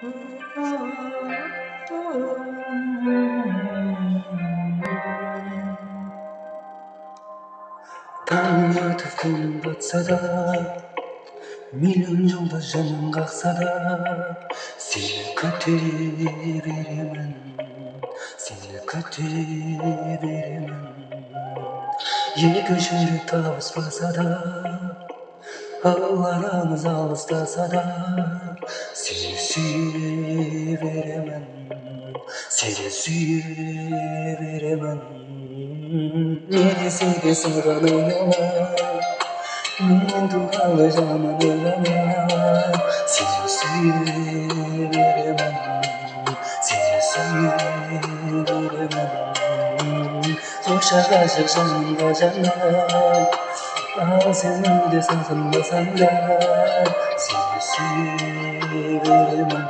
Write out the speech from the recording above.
Taң атып күн батса да, миллион жолда жаным қақса да, сені күте беремін, сені күте беремін. Екі жүрек табыспаса да, арамыз алыстаса да, сені сүйе беремін, сені сүйе беремін. Не десе де саған ұнамай, мен туралы жаман ойламай, сені сүйе беремін, сені сүйе беремін. Жоқша ғашық жанымда жаннай, ал сен мүлде сағынбасаң да, сені сүйе беремін.